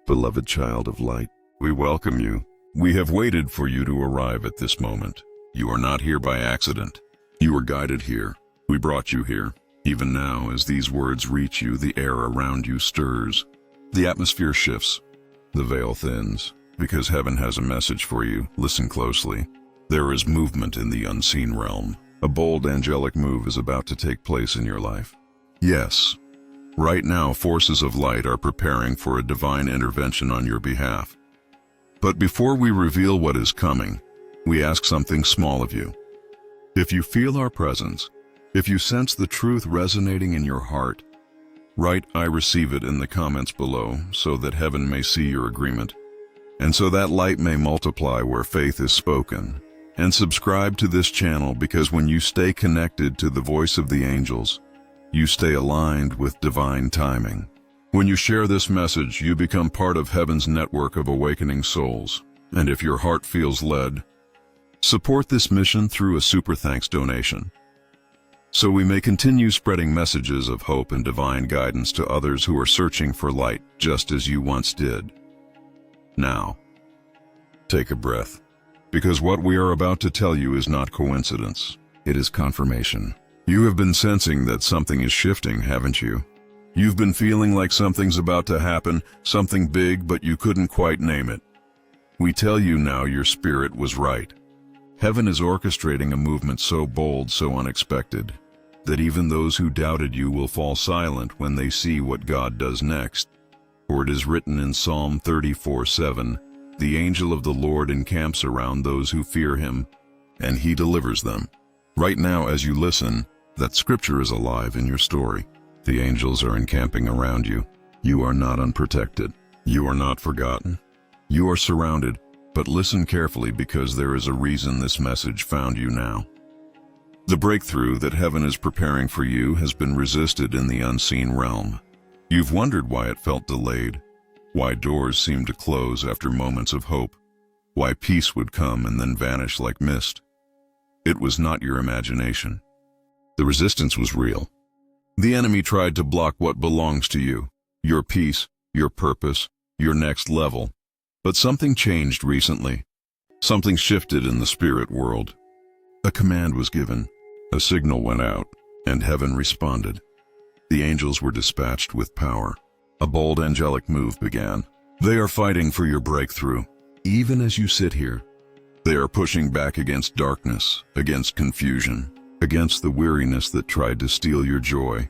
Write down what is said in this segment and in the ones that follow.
Beloved child of light, we welcome you. We have waited for you to arrive at this moment. You are not here by accident. You were guided here. We brought you here. Even now, as these words reach you, the air around you stirs. The atmosphere shifts. The veil thins. Because heaven has a message for you. Listen closely. There is movement in the unseen realm. A bold angelic move is about to take place in your life. Yes. Right now, forces of light are preparing for a divine intervention on your behalf. But before we reveal what is coming, we ask something small of you. If you feel our presence, if you sense the truth resonating in your heart, write "I receive it" in the comments below so that heaven may see your agreement, and so that light may multiply where faith is spoken. And subscribe to this channel, because when you stay connected to the voice of the angels, you stay aligned with divine timing. When you share this message, you become part of heaven's network of awakening souls. And if your heart feels led, support this mission through a super thanks donation, so we may continue spreading messages of hope and divine guidance to others who are searching for light, just as you once did. Now, take a breath, because what we are about to tell you is not coincidence. It is confirmation. You have been sensing that something is shifting, haven't you? You've been feeling like something's about to happen, something big, but you couldn't quite name it. We tell you now, your spirit was right. Heaven is orchestrating a movement so bold, so unexpected, that even those who doubted you will fall silent when they see what God does next. For it is written in Psalm 34:7, "The angel of the Lord encamps around those who fear him, and he delivers them." Right now, as you listen, that scripture is alive in your story. The angels are encamping around you. You are not unprotected. You are not forgotten. You are surrounded, but listen carefully, because there is a reason this message found you now. The breakthrough that heaven is preparing for you has been resisted in the unseen realm. You've wondered why it felt delayed, why doors seemed to close after moments of hope, why peace would come and then vanish like mist. It was not your imagination. The resistance was real. The enemy tried to block what belongs to you, your peace, your purpose, your next level. But something changed recently. Something shifted in the spirit world. A command was given, a signal went out, and heaven responded. The angels were dispatched with power. A bold angelic move began. They are fighting for your breakthrough. Even as you sit here, they are pushing back against darkness, against confusion, against the weariness that tried to steal your joy.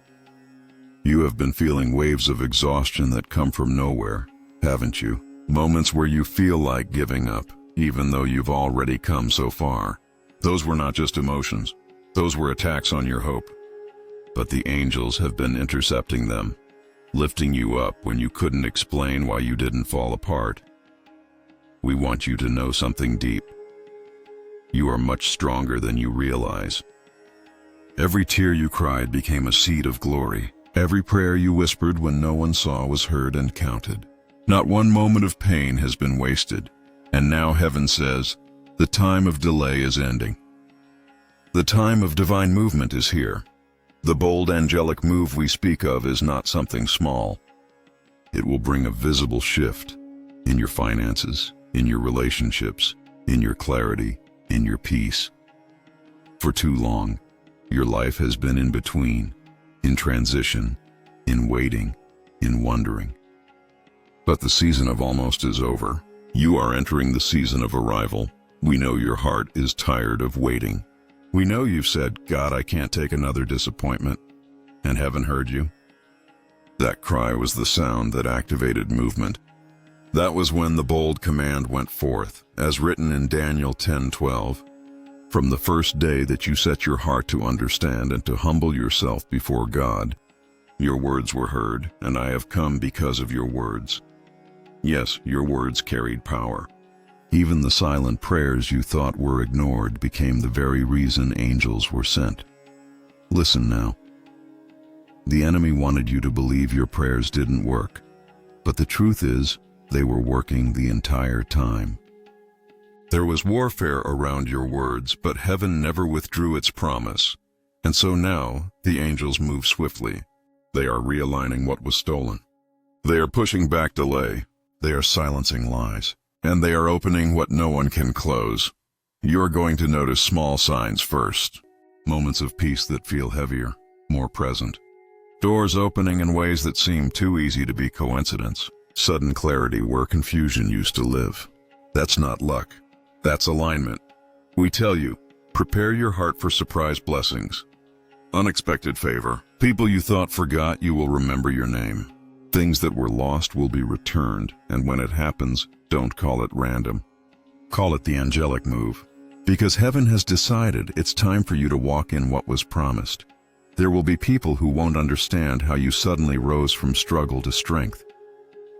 You have been feeling waves of exhaustion that come from nowhere, haven't you? Moments where you feel like giving up, even though you've already come so far. Those were not just emotions. Those were attacks on your hope. But the angels have been intercepting them, lifting you up when you couldn't explain why you didn't fall apart. We want you to know something deep. You are much stronger than you realize. Every tear you cried became a seed of glory. Every prayer you whispered when no one saw was heard and counted. Not one moment of pain has been wasted. And now heaven says, the time of delay is ending. The time of divine movement is here. The bold angelic move we speak of is not something small. It will bring a visible shift in your finances, in your relationships, in your clarity, in your peace. For too long, your life has been in between, in transition, in waiting, in wondering. But the season of almost is over. You are entering the season of arrival. We know your heart is tired of waiting. We know you've said, "God, I can't take another disappointment," and heaven heard you. That cry was the sound that activated movement. That was when the bold command went forth, as written in Daniel 10:12. From the first day that you set your heart to understand and to humble yourself before God, your words were heard, and I have come because of your words. Yes, your words carried power. Even the silent prayers you thought were ignored became the very reason angels were sent. Listen now. The enemy wanted you to believe your prayers didn't work, but the truth is, they were working the entire time. There was warfare around your words, but heaven never withdrew its promise. And so now, the angels move swiftly. They are realigning what was stolen. They are pushing back delay, They are silencing lies, and they are opening what no one can close. You're going to notice small signs first. Moments of peace that feel heavier, more present. Doors opening in ways that seem too easy to be coincidence. Sudden clarity where confusion used to live. That's not luck. That's alignment. We tell you, prepare your heart for surprise blessings. Unexpected favor. People you thought forgot, you will remember your name. Things that were lost will be returned, and when it happens, don't call it random. Call it the angelic move. Because heaven has decided it's time for you to walk in what was promised. There will be people who won't understand how you suddenly rose from struggle to strength.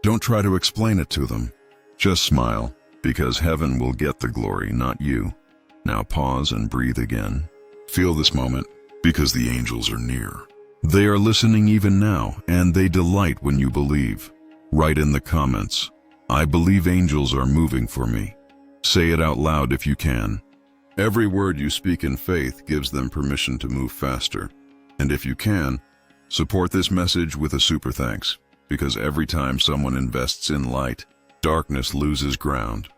Don't try to explain it to them. Just smile, because heaven will get the glory, not you. Now pause and breathe again. Feel this moment, because the angels are near. They are listening even now, and they delight when you believe. Write in the comments, I believe angels are moving for me. Say it out loud if you can. Every word you speak in faith gives them permission to move faster. And if you can, support this message with a super thanks, because every time someone invests in light, darkness loses ground.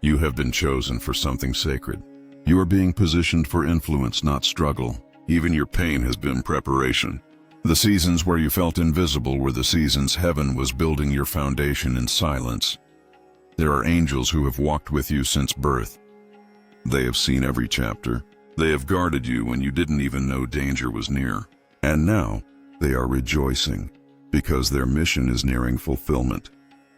You have been chosen for something sacred. You are being positioned for influence, not struggle. Even your pain has been preparation. The seasons where you felt invisible were the seasons heaven was building your foundation in silence. There are angels who have walked with you since birth. They have seen every chapter. They have guarded you when you didn't even know danger was near. And now, they are rejoicing, because their mission is nearing fulfillment.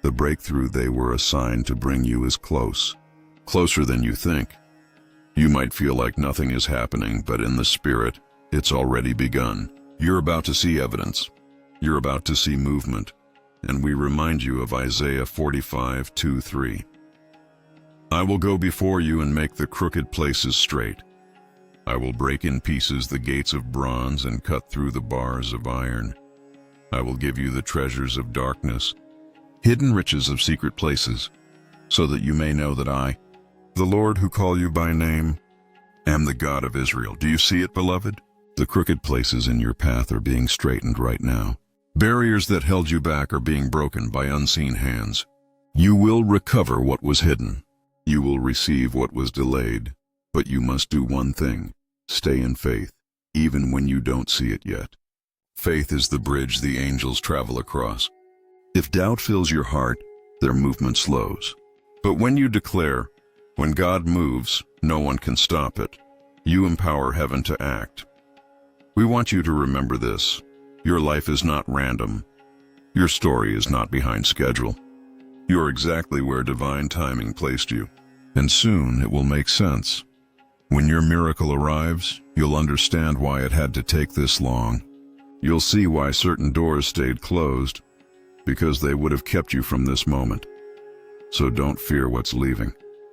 The breakthrough they were assigned to bring you is close. Closer than you think. You might feel like nothing is happening, but in the spirit, it's already begun. You're about to see evidence. You're about to see movement. And we remind you of Isaiah 45:2-3. I will go before you and make the crooked places straight. I will break in pieces the gates of bronze and cut through the bars of iron. I will give you the treasures of darkness, hidden riches of secret places, so that you may know that I, the Lord who call you by name, am the God of Israel. Do you see it, beloved? The crooked places in your path are being straightened right now. Barriers that held you back are being broken by unseen hands. You will recover what was hidden. You will receive what was delayed. But you must do one thing: stay in faith, even when you don't see it yet. Faith is the bridge the angels travel across. If doubt fills your heart, their movement slows. But when you declare, when God moves, no one can stop it, you empower heaven to act. We want you to remember this. Your life is not random. Your story is not behind schedule. You are exactly where divine timing placed you, and soon it will make sense. When your miracle arrives, you'll understand why it had to take this long. You'll see why certain doors stayed closed, because they would have kept you from this moment. So don't fear what's leaving.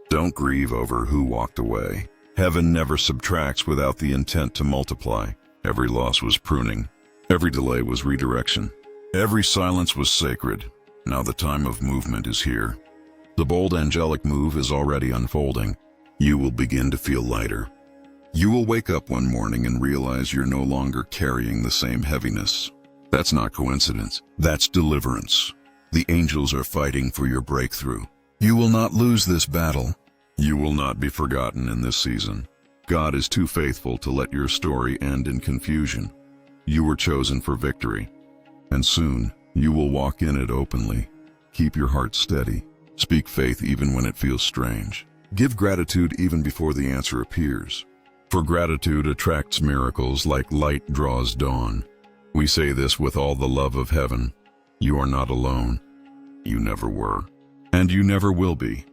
Don't grieve over who walked away. Heaven never subtracts without the intent to multiply. Every loss was pruning. Every delay was redirection. Every silence was sacred. Now the time of movement is here. The bold angelic move is already unfolding. You will begin to feel lighter. You will wake up one morning and realize you're no longer carrying the same heaviness. That's not coincidence. That's deliverance. The angels are fighting for your breakthrough. You will not lose this battle. You will not be forgotten in this season. God is too faithful to let your story end in confusion. You were chosen for victory, and soon you will walk in it openly. Keep your heart steady. Speak faith even when it feels strange. Give gratitude even before the answer appears. For gratitude attracts miracles like light draws dawn. We say this with all the love of heaven. You are not alone. You never were. And you never will be.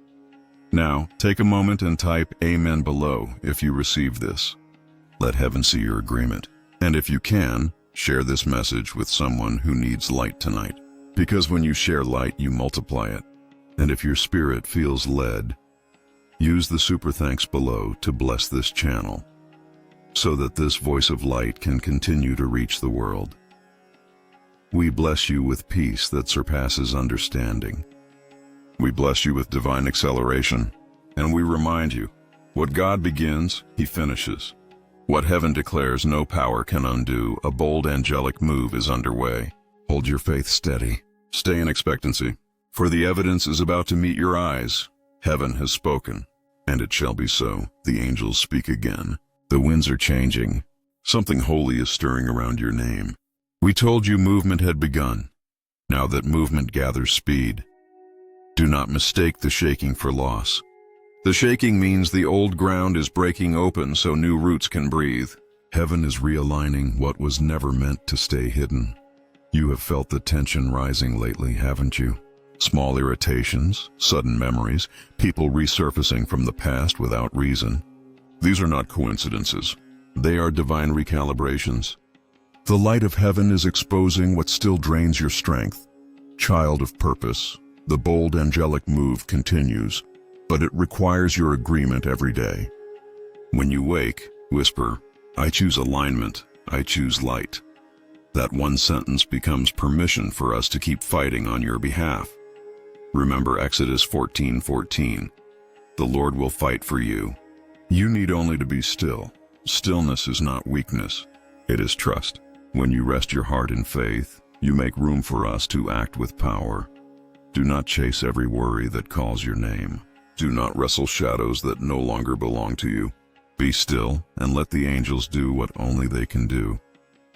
Now, take a moment and type Amen below if you receive this. Let heaven see your agreement. And if you can, share this message with someone who needs light tonight. Because when you share light, you multiply it. And if your spirit feels led, use the super thanks below to bless this channel, so that this voice of light can continue to reach the world. We bless you with peace that surpasses understanding. We bless you with divine acceleration, and we remind you, what God begins, He finishes. What heaven declares no power can undo. A bold angelic move is underway. Hold your faith steady. Stay in expectancy. For the evidence is about to meet your eyes. Heaven has spoken, and it shall be so. The angels speak again. The winds are changing. Something holy is stirring around your name. We told you movement had begun. Now that movement gathers speed. Do not mistake the shaking for loss. The shaking means the old ground is breaking open so new roots can breathe. Heaven is realigning what was never meant to stay hidden. You have felt the tension rising lately, haven't you? Small irritations, sudden memories, people resurfacing from the past without reason. These are not coincidences. They are divine recalibrations. The light of heaven is exposing what still drains your strength. Child of purpose, the bold angelic move continues, but it requires your agreement every day. When you wake, whisper, I choose alignment, I choose light. That one sentence becomes permission for us to keep fighting on your behalf. Remember Exodus 14:14. The Lord will fight for you. You need only to be still. Stillness is not weakness, it is trust. When you rest your heart in faith, you make room for us to act with power. Do not chase every worry that calls your name. Do not wrestle shadows that no longer belong to you. Be still and let the angels do what only they can do.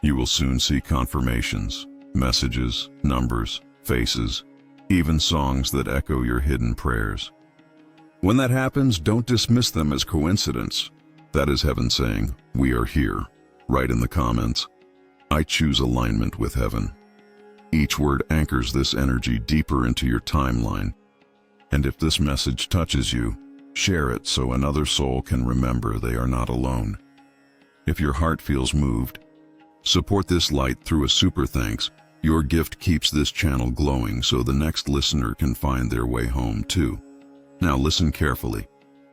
You will soon see confirmations, messages, numbers, faces, even songs that echo your hidden prayers. When that happens, don't dismiss them as coincidence. That is heaven saying, we are here. Write in the comments, I choose alignment with heaven. Each word anchors this energy deeper into your timeline. And if this message touches you, share it so another soul can remember they are not alone. If your heart feels moved, support this light through a super thanks. Your gift keeps this channel glowing so the next listener can find their way home too. Now listen carefully.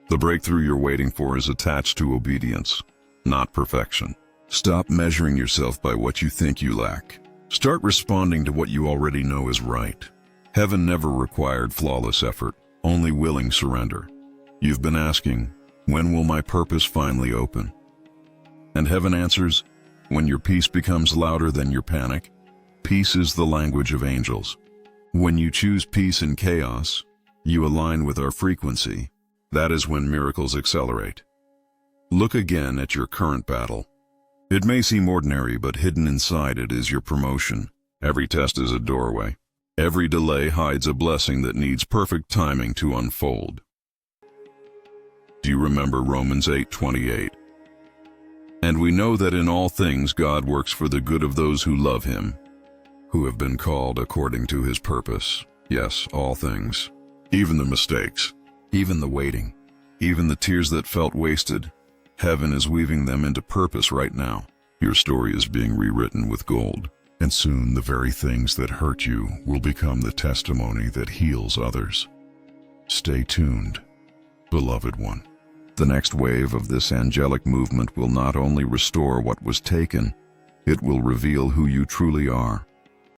The breakthrough you're waiting for is attached to obedience, not perfection. Stop measuring yourself by what you think you lack. Start responding to what you already know is right. Heaven never required flawless effort, only willing surrender. You've been asking, when will my purpose finally open? And heaven answers, when your peace becomes louder than your panic. Peace is the language of angels. When you choose peace in chaos, you align with our frequency. That is when miracles accelerate. Look again at your current battle. It may seem ordinary, but hidden inside it is your promotion. Every test is a doorway. Every delay hides a blessing that needs perfect timing to unfold. Do you remember Romans 8:28? And we know that in all things God works for the good of those who love him, who have been called according to his purpose. Yes, all things. Even the mistakes, even the waiting, even the tears that felt wasted. Heaven is weaving them into purpose right now. Your story is being rewritten with gold. And soon the very things that hurt you will become the testimony that heals others. Stay tuned, beloved one. The next wave of this angelic movement will not only restore what was taken, it will reveal who you truly are.